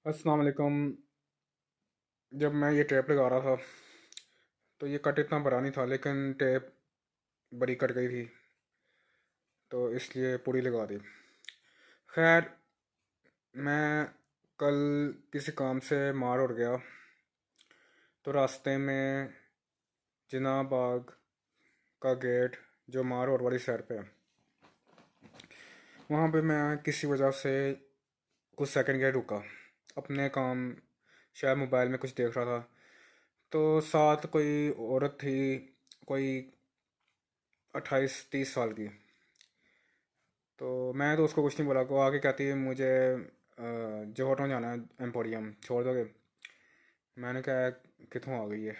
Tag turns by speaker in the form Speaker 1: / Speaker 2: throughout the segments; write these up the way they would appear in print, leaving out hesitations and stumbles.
Speaker 1: अस्सलाम वालेकुम। जब मैं ये टेप लगा रहा था तो ये कट इतना बड़ा नहीं था, लेकिन टेप बड़ी कट गई थी तो इसलिए पूरी लगा दी। खैर, मैं कल किसी काम से मार उड़ गया तो रास्ते में जिना बाग का गेट जो मार रोड वाली साइड पे है, वहाँ पे मैं किसी वजह से कुछ सेकंड के लिए रुका। अपने काम, शायद मोबाइल में कुछ देख रहा था। तो साथ कोई औरत थी, कोई 28-30 साल की। तो मैं तो उसको कुछ नहीं बोला। वो आके कहती है मुझे जोहटों जाना है, एम्पोरियम छोड़ दोगे? मैंने कहा कितों आ गई है।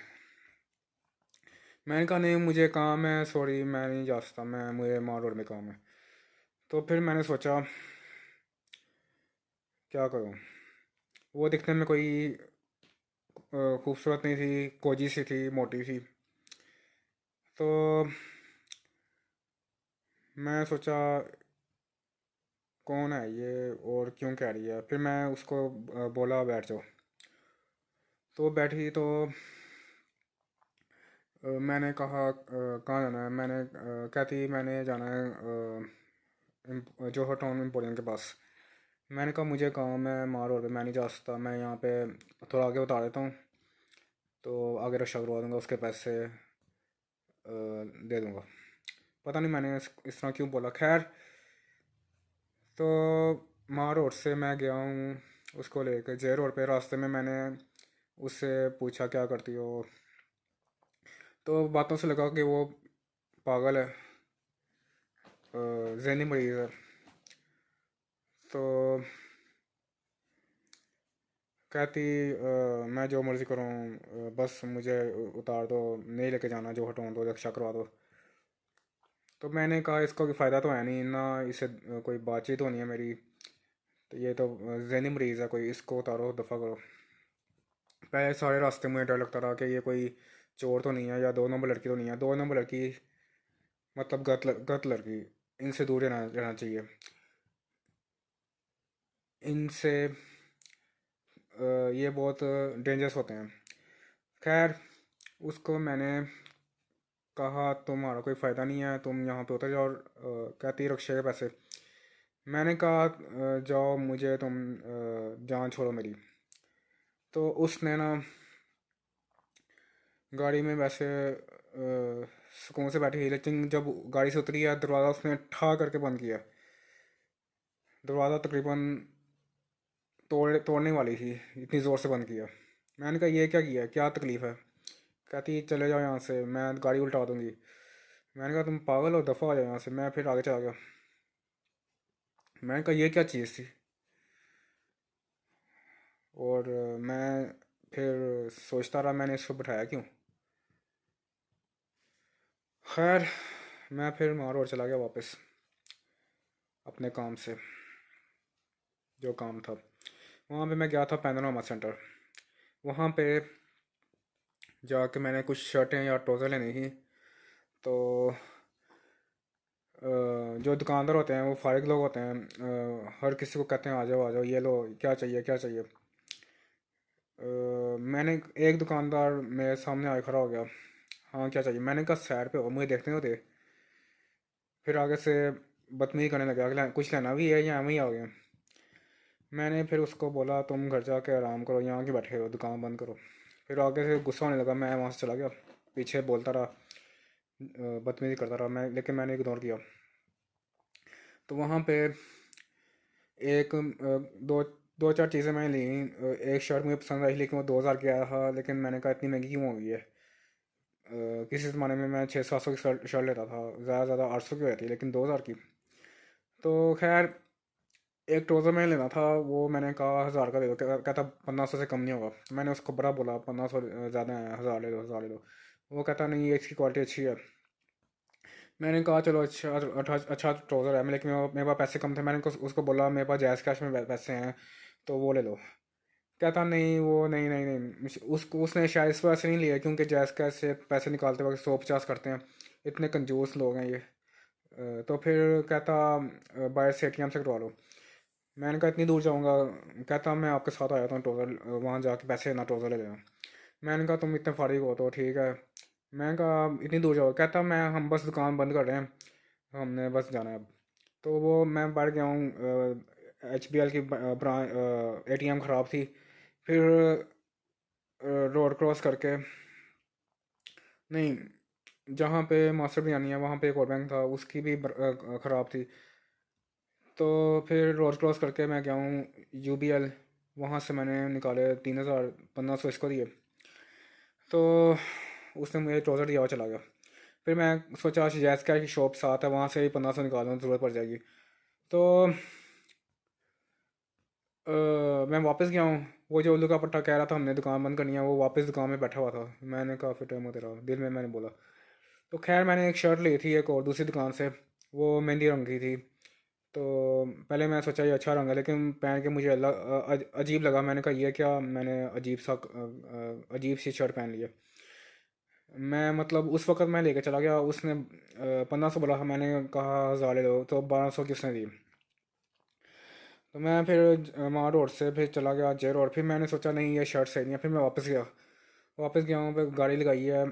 Speaker 1: मैंने कहा नहीं, मुझे काम है, सॉरी मैं नहीं जा सकता, मैं मुझे माल रोड में काम है। तो फिर मैंने सोचा क्या करूँ। वो दिखने में कोई खूबसूरत नहीं थी, कोजी सी थी, मोटी सी। तो मैं सोचा कौन है ये और क्यों कह रही है। फिर मैं उसको बोला बैठ जाओ। तो वो बैठी तो मैंने कहा कहाँ जाना है। कहती मैंने जाना है जोहर टाउन एम्पोरियम के पास। मैंने कहा मुझे काम है मार रोड पे, मैं नहीं जा सकता, मैं यहाँ पे थोड़ा आगे बता देता हूँ, तो आगे रक्षा करवा दूंगा, उसके पैसे दे दूंगा। पता नहीं मैंने इस तरह क्यों बोला। खैर, तो मार रोड से मैं गया हूँ उसको लेकर जे रोड पे। रास्ते में मैंने उससे पूछा क्या करती हो, तो बातों से लगा कि वो पागल है, जहनी मरीज है। तो कहती मैं जो मर्ज़ी करूँ, बस मुझे उतार दो, नहीं लेके जाना, जो हटाऊँ दो, रक्षा करवा दो। तो मैंने कहा इसका कोई फ़ायदा तो है नहीं ना, इससे कोई बातचीत होनी है मेरी। तो ये तो जहनी मरीज़ है कोई, इसको उतारो, दफ़ा करो। पहले सारे रास्ते मुझे डर लगता रहा कि ये कोई चोर तो नहीं है या 2 नंबर लड़की तो नहीं है। 2 नंबर लड़की मतलब गलत लड़की, इनसे दूर रहना रहना चाहिए। इनसे ये बहुत डेंजरस होते हैं। खैर, उसको मैंने कहा तुम्हारा कोई फ़ायदा नहीं है, तुम यहाँ पे उतर जाओ। और कहती रक्षा के पैसे। मैंने कहा जाओ, मुझे तुम जान छोड़ो मेरी। तो उसने ना गाड़ी में वैसे सुकून से बैठी थी, लेकिन जब गाड़ी से उतरी है दरवाज़ा उसने ठा करके बंद किया। दरवाज़ा तकरीबन तोड़ने वाली थी, इतनी ज़ोर से बंद किया। मैंने कहा ये क्या किया, क्या तकलीफ़ है? कहती चले जाओ यहाँ से, मैं गाड़ी उल्टा दूंगी। मैंने कहा तुम पागल हो, दफ़ा हो जाओ यहाँ से। मैं फिर आगे चला गया। मैंने कहा ये क्या चीज़ थी। और मैं फिर सोचता रहा मैंने इसको बिठाया क्यों। खैर, मैं फिर मार और चला गया वापस अपने काम से, जो काम था। वहाँ पे मैं गया था पैनोरामा सेंटर। वहाँ पे जाके मैंने कुछ शर्टें या ट्राउज़र लेनी थी। तो जो दुकानदार होते हैं वो फारिग लोग होते हैं, हर किसी को कहते हैं आ जाओ, ये लो, क्या चाहिए क्या चाहिए। मैंने एक दुकानदार मेरे सामने आके खड़ा हो गया। हाँ क्या चाहिए? मैंने कहा साइड पे हो, मुझे देखने दो दे। फिर आगे से बदतमीजी करने लगा कि कुछ लेना भी है या हम ही आ गए। मैंने फिर उसको बोला तुम घर जाके आराम करो, यहाँ क्यों बैठे हो, दुकान बंद करो। फिर आगे से गुस्सा होने लगा, मैं वहाँ से चला गया। पीछे बोलता रहा, बदतमीजी करता रहा मैं, लेकिन मैंने इग्नोर किया। तो वहाँ पे एक दो दो चार चीज़ें मैंने ली। एक शर्ट मुझे पसंद आई, लेकिन वो 2,000 की आया था। लेकिन मैंने कहा इतनी महंगी क्यों हो गई है। किसी ज़माने में मैं 600-700 की शर्ट लेता था, ज़्यादा ज़्यादा 800 की होती है, लेकिन 2,000 की। तो खैर, एक ट्राउज़र मैंने लेना था, वो मैंने कहा 1,000 का दे दो। कहता 1,500 से कम नहीं होगा। मैंने उसको बड़ा बोला 1,500 ज़्यादा है, 1,000 ले दो, 1,000 ले दो। वो कहता नहीं, ये इसकी क्वालिटी अच्छी है। मैंने कहा चलो अच्छा अच्छा अच्छा ट्राउज़र है, लेकिन मेरे पास पैसे कम थे। मैंने उसको बोला मेरे पास जैज़ कैश में पैसे हैं, तो वो ले लो। कहता नहीं, वो नहीं नहीं नहीं, उसको उसने शायद इस वजह से नहीं लिया क्योंकि जैज़ कैश से पैसे निकालते वक्त 150 करते हैं। इतने कंजूस लोग हैं ये। तो फिर कहता बाहर से एटीएम से करवा लो। मैंने कहा इतनी दूर जाऊँगा। कहता मैं आपके साथ आया था टोज़र, वहाँ जाके पैसे ना टोज़र ले लेना। मैंने कहा तुम इतने फारिग हो तो ठीक है। मैंने कहा इतनी दूर जाओ। कहता मैं हम बस दुकान बंद कर रहे हैं, हमने बस जाना है अब। तो वो मैं बढ़ गया हूँ, HBL की ब्रांच ATM ख़राब थी। फिर रोड क्रॉस करके, नहीं, जहाँ पे मास्टर बिरयानी है वहाँ पे एक और बैंक था, उसकी भी ख़राब थी। तो फिर रोड क्रॉस करके मैं गया हूँ UBL। वहाँ से मैंने निकाले 3,000 1500 इसको दिए। तो उसने मुझे ट्राउज़र दिया और चला गया। फिर मैं सोचा जैज़ का की शॉप साथ है, वहाँ से ही 1500 निकालना, ज़रूरत पड़ जाएगी। तो मैं वापस गया हूँ। वो जो उल्लू का पट्टा कह रहा था हमने दुकान बंद करनी है, वो वापस दुकान में बैठा हुआ था। मैंने कहा फिर टाइम होते रहा, दिल में मैंने बोला। तो खैर मैंने एक शर्ट ली थी एक और दूसरी दुकान से, वो मेहंदी रंग की थी। तो पहले मैं सोचा ये अच्छा रंग है, लेकिन पहन के मुझे अजीब लगा। मैंने कहा ये क्या, मैंने अजीब सी शर्ट पहन ली है। मैं मतलब उस वक्त मैं लेके चला गया। उसने 1500 बोला था, मैंने कहा 1000 ले लो, तो 1200 की उसने दी। तो मैं फिर मार रोड से फिर चला गया जे रोड। फिर मैंने सोचा नहीं ये शर्ट सही नहीं है, फिर मैं वापस गया हूँ। फिर गाड़ी लगाई है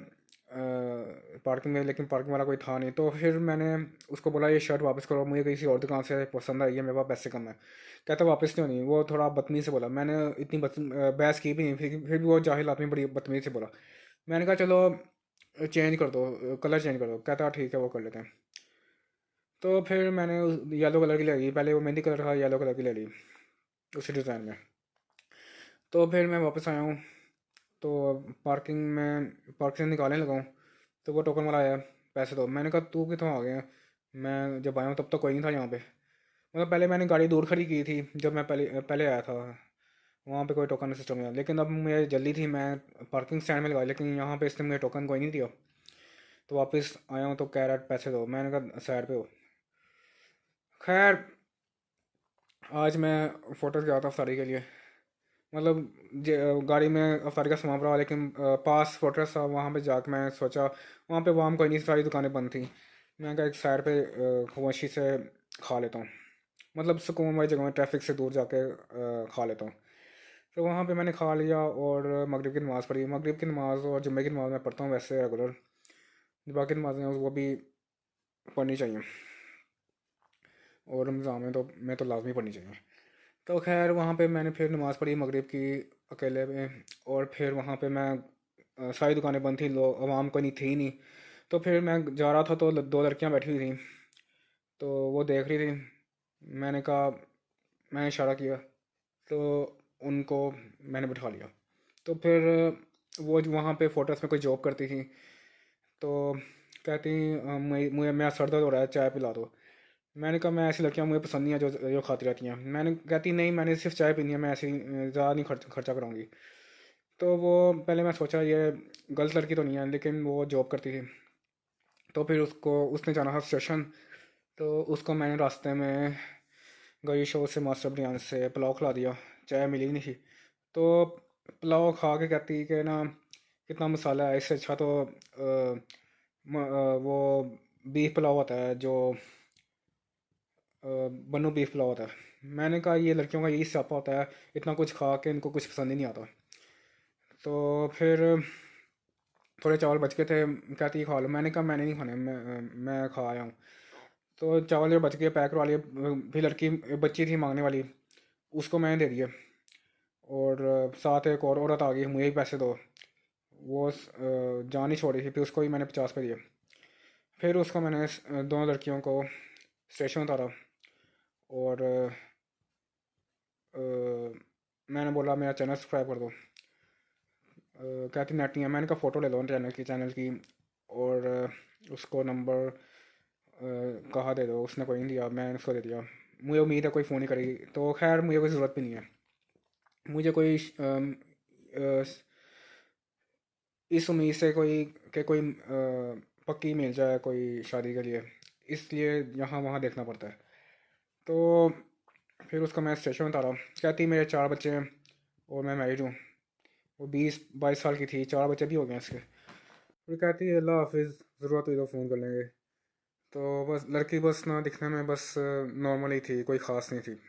Speaker 1: पार्किंग में, लेकिन पार्किंग वाला कोई था नहीं। तो फिर मैंने उसको बोला ये शर्ट वापस करो, मुझे किसी और दुकान से पसंद आई है, मेरे पास पैसे कम है। कहता वापस क्यों नहीं, वो थोड़ा बदतमीज़ से बोला। मैंने इतनी बहस की भी नहीं, फिर भी वो जाहिल आदमी बड़ी बदतमीज़ से बोला। मैंने कहा चलो चेंज कर दो, कलर चेंज कर दो। कहता ठीक है वो कर लेते हैं। तो फिर मैंने येलो कलर की ले ली, पहले वो मेहंदी कलर था, येलो कलर की ले ली उसी डिज़ाइन में। तो फिर मैं वापस आया हूँ। तो पार्किंग से निकालने लगा हूँ, तो वो टोकन वाला आया, पैसे दो। मैंने कहा तू कितों आ गया, मैं जब आया हूँ तब तो कोई नहीं था यहाँ पे। मतलब पहले मैंने गाड़ी दूर खड़ी की थी जब मैं पहले पहले आया था, वहाँ पे कोई टोकन सिस्टम नहीं था। लेकिन अब मुझे जल्दी थी, मैं पार्किंग स्टैंड में लगाई, लेकिन यहाँ पे इसने मुझे टोकन कोई नहीं दिया। तो वापस आया हूँ तो कह रहा है पैसे दो। मैंने कहा साइड पे हो। खैर आज मैं फ़ोटो गया था अफ्तारी के लिए। मतलब गाड़ी में अफ्तारी का सामान रहा, लेकिन पास फोर्ट्रेस था, वहाँ पे जाके मैं सोचा वहाँ पे वाम कोई नहीं, सारी दुकानें बंद थी। मैं कहा एक साइड पे खामोशी से खा लेता हूँ, मतलब सुकून वाली जगह में ट्रैफिक से दूर जाके खा लेता हूँ। तो वहाँ पे मैंने खा लिया और मगरिब की नमाज़ पढ़ी। मगरिब की नमाज़ और जुम्मे की नमाज़ मैं पढ़ता हूँ वैसे रेगुलर। बाकी नमाज़ें वो भी पढ़नी चाहिए, और रमज़ान में तो मैं तो लाजमी पढ़नी चाहिए। तो खैर वहाँ पे मैंने फिर नमाज़ पढ़ी मगरिब की अकेले में। और फिर वहाँ पे मैं सारी दुकानें बंद थी, लोग आवाम कोई नहीं थी नहीं। तो फिर मैं जा रहा था तो दो लड़कियाँ बैठी हुई थी, तो वो देख रही थी। मैंने कहा, मैंने इशारा किया, तो उनको मैंने बिठा लिया। तो फिर वो जो वहाँ पे फोर्ट्रेस में कोई जॉब करती थी, तो कहती मुझे मेरा सर दर्द हो रहा है, चाय पिला दो। मैंने कहा मैं ऐसी लड़कियाँ मुझे पसंद नहीं है जो जो खाती रहती हैं। मैंने कहती नहीं मैंने सिर्फ चाय पीनी है, मैं ऐसी ज़्यादा नहीं खर्चा कराऊंगी। तो वो पहले मैं सोचा ये गलत लड़की तो नहीं है, लेकिन वो जॉब करती थी। तो फिर उसको उसने जाना था स्टेशन। तो उसको मैंने रास्ते में गई शो से मास्टर बनियान से पुलाव खिला दिया, चाय मिली नहीं थी। तो पुलाव खा के कहती कि ना कितना मसाला है, इससे अच्छा तो वो बीफ पुलाव होता है जो बनो बीफ पुलाव होता है। मैंने कहा ये लड़कियों का यही स्यापा होता है, इतना कुछ खा के इनको कुछ पसंद ही नहीं आता। तो फिर थोड़े चावल बच गए थे, कहती खा लो। मैंने कहा मैंने नहीं खाने, मैं खा आया हूँ। तो चावल जो बच गए पैक करवा लिए। फिर लड़की बच्ची थी मांगने वाली, उसको मैंने दे दिए। और साथ एक और औरत आ गई, मुझे ही पैसे दो। वो जान ही छोड़ी थी, फिर उसको ही मैंने 50 पे दिए। फिर उसको मैंने दोनों लड़कियों को स्टेशन उतारा। और मैंने बोला मेरा चैनल सब्सक्राइब कर दो। कहती नेट नहीं है। मैंने कहा फ़ोटो ले लो चैनल की। और उसको नंबर कहा दे दो, उसने कोई नहीं दिया, मैंने उसको दे दिया। मुझे उम्मीद है कोई फ़ोन नहीं करेगी, तो खैर मुझे कोई ज़रूरत भी नहीं है। मुझे कोई इस उम्मीद से कोई कि कोई पक्की मिल जाए कोई शादी के लिए, इसलिए यहाँ वहाँ देखना पड़ता है। तो फिर उसका मैं स्टेशन उतारा। कहती मेरे 4 बच्चे हैं और मैं मैरिड हूँ। वो 20 22 साल की थी, 4 बच्चे भी हो गए इसके। फिर कहती है अल्लाह हाफिज़, ज़रूरत हुई तो फ़ोन कर लेंगे। तो बस लड़की बस ना दिखने में बस नॉर्मल ही थी, कोई ख़ास नहीं थी।